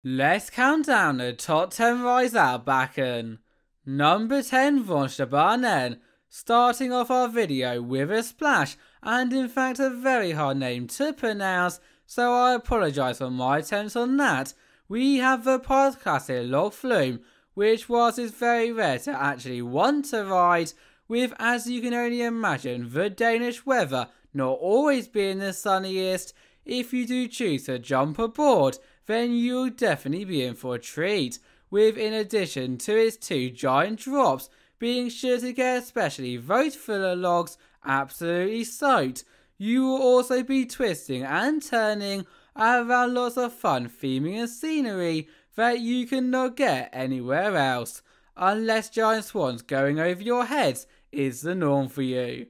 Let's count down the top 10 rides at Bakken. Number 10, Rutschebanen. Starting off our video with a splash, and in fact a very hard name to pronounce, so I apologise for my attempts on that. We have the Pod Classic Log Flume, which whilst it's very rare to actually want to ride, with, as you can only imagine, the Danish weather not always being the sunniest, if you do choose to jump aboard, then you'll definitely be in for a treat, with in addition to its two giant drops, being sure to get especially those filler logs absolutely soaked. You will also be twisting and turning around lots of fun theming and scenery that you cannot get anywhere else, unless giant swans going over your heads is the norm for you.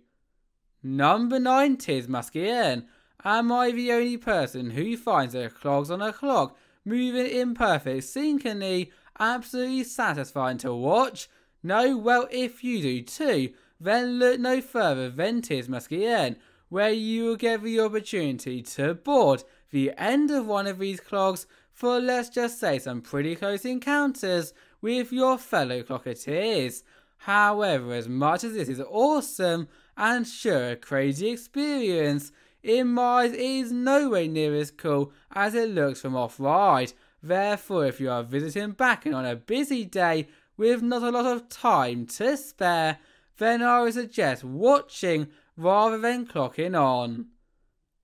Number 9, Tidsmaskien. Am I the only person who finds the clogs on a clog moving in perfect synchrony absolutely satisfying to watch? No? Well, if you do too, then look no further than Tidsmaskien, where you will get the opportunity to board the end of one of these clogs for, let's just say, some pretty close encounters with your fellow clocketeers. However, as much as this is awesome and sure a crazy experience, in my eyes it is nowhere near as cool as it looks from off-ride. Therefore, if you are visiting Bakken on a busy day with not a lot of time to spare, then I would suggest watching rather than clocking on.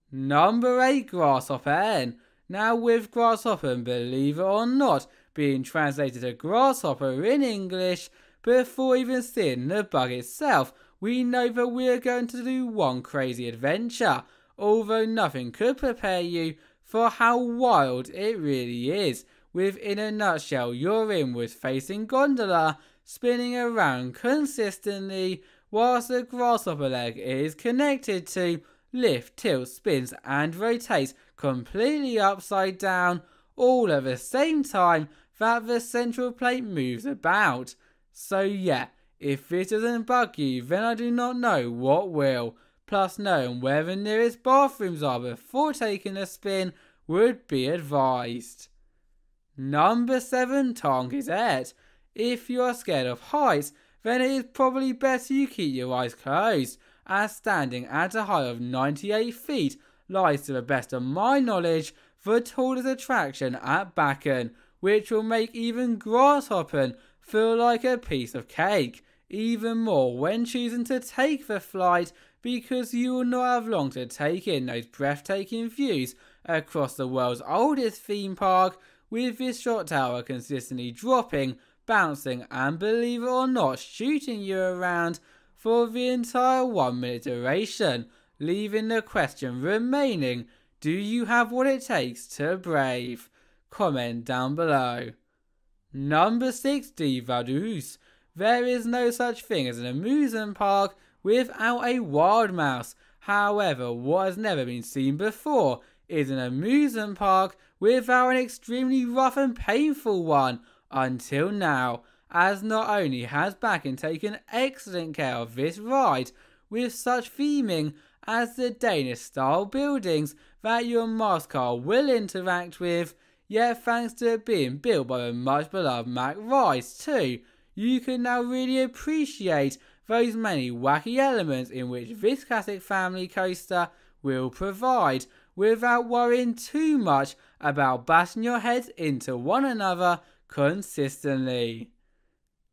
Number 8, Graeshoppen. Now, with Graeshoppen, believe it or not, being translated to grasshopper in English, before even seeing the bug itself, we know that we are going to do one crazy adventure, although nothing could prepare you for how wild it really is. With, in a nutshell, your inwards facing gondola spinning around consistently whilst the grasshopper leg is connected to lift, tilt, spins and rotates completely upside down, all at the same time that the central plate moves about. So yeah, if this doesn't bug you, then I do not know what will. Plus, knowing where the nearest bathrooms are before taking a spin would be advised. Number 7, TarnGyset. If you are scared of heights, then it is probably better you keep your eyes closed, as standing at a height of 98 feet lies, to the best of my knowledge, the tallest attraction at Bakken, which will make even Graeshoppen feel like a piece of cake. Even more when choosing to take the flight, because you will not have long to take in those breathtaking views across the world's oldest theme park, with this shot tower consistently dropping, bouncing and, believe it or not, shooting you around for the entire 1 minute duration, leaving the question remaining: do you have what it takes to brave? Comment down below. Number 6, Vilde Mus. There is no such thing as an amusement park without a wild mouse. However, what has never been seen before is an amusement park without an extremely rough and painful one until now, as not only has Bakken taken excellent care of this ride with such theming as the Danish style buildings that your mask car will interact with, yet thanks to it being built by the much beloved Mac Rice too, you can now really appreciate those many wacky elements in which this classic family coaster will provide, without worrying too much about bashing your heads into one another consistently.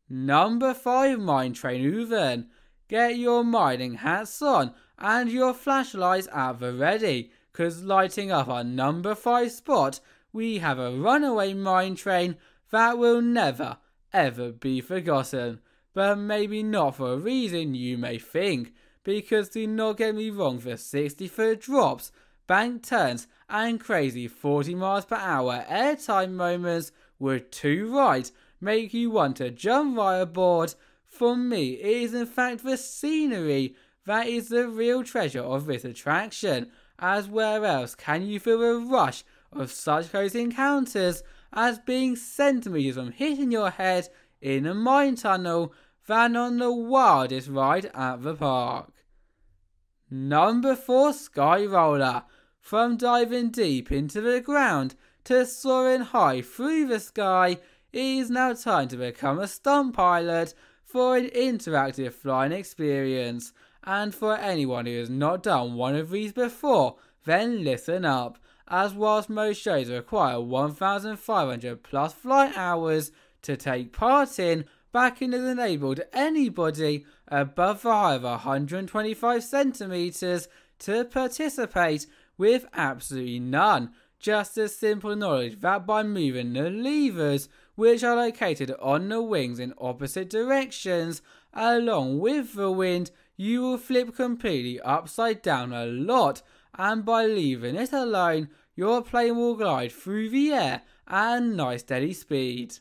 Number 5, Mine Train Ulven. Get your mining hats on and your flashlights at the ready, cause lighting up our number 5 spot, we have a runaway mine train that will never ever be forgotten. But maybe not for a reason you may think, because do not get me wrong, the 60-foot drops, bank turns and crazy 40 miles per hour airtime moments would too right make you want to jump right aboard. For me, it is in fact the scenery that is the real treasure of this attraction, as where else can you feel the rush of such close encounters as being centimetres from hitting your head in a mine tunnel than on the wildest ride at the park. Number 4, Sky Roller. From diving deep into the ground to soaring high through the sky, it is now time to become a stunt pilot for an interactive flying experience. And for anyone who has not done one of these before, then listen up, as whilst most shows require 1,500 plus flight hours to take part in, Bakken has enabled anybody above the height of 125 centimetres to participate with absolutely none. Just a simple knowledge that by moving the levers, which are located on the wings in opposite directions, along with the wind, you will flip completely upside down a lot, and by leaving it alone, your plane will glide through the air at a nice steady speed.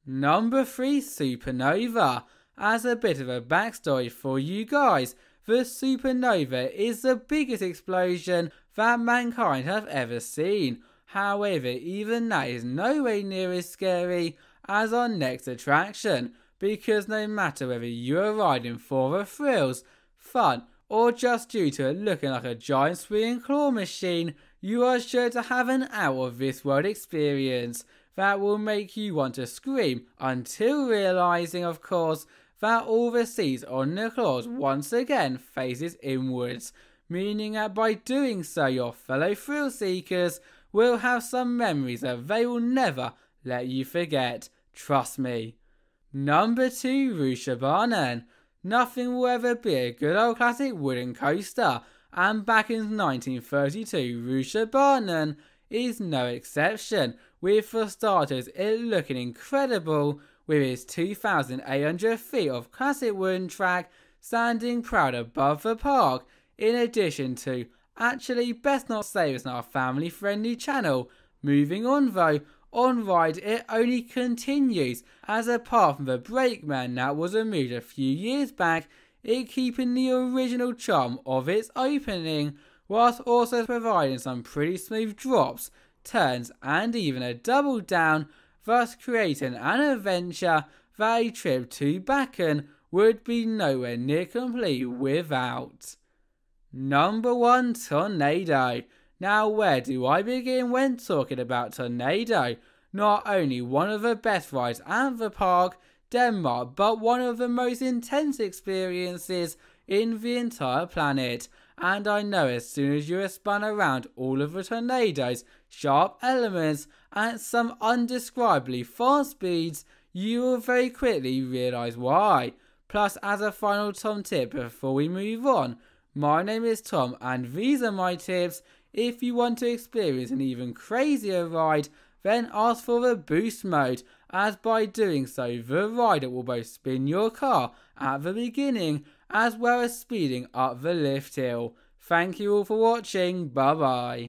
Number 3, Supernova. As a bit of a backstory for you guys, the supernova is the biggest explosion that mankind have ever seen. However, even that is nowhere near as scary as our next attraction, because no matter whether you are riding for the thrills, fun, or just due to it looking like a giant swinging claw machine, you are sure to have an out of this world experience that will make you want to scream, until realising, of course, that all the seats on the claws once again faces inwards, meaning that by doing so your fellow thrill seekers will have some memories that they will never let you forget, trust me. Number 2, Rutschebanen. Nothing will ever be a good old classic wooden coaster, and Bakken's 1932 Rutschebanen is no exception, with for starters it looking incredible with its 2,800 feet of classic wooden track standing proud above the park, in addition to, actually best not say it's not a family friendly channel. Moving on though, on ride it only continues, as apart from the brakeman that was removed a few years back, it keeping the original charm of its opening, whilst also providing some pretty smooth drops, turns and even a double down, thus creating an adventure that a trip to Bakken would be nowhere near complete without. Number 1, Tornado. Now where do I begin when talking about Tornado? Not only one of the best rides at the park, Denmark, but one of the most intense experiences in the entire planet. And I know as soon as you are spun around all of the tornado's sharp elements at some undescribably fast speeds, you will very quickly realise why. Plus, as a final Tom tip before we move on, my name is Tom and these are my tips. If you want to experience an even crazier ride, then ask for the boost mode, as by doing so the rider will both spin your car at the beginning as well as speeding up the lift hill. Thank you all for watching, bye bye.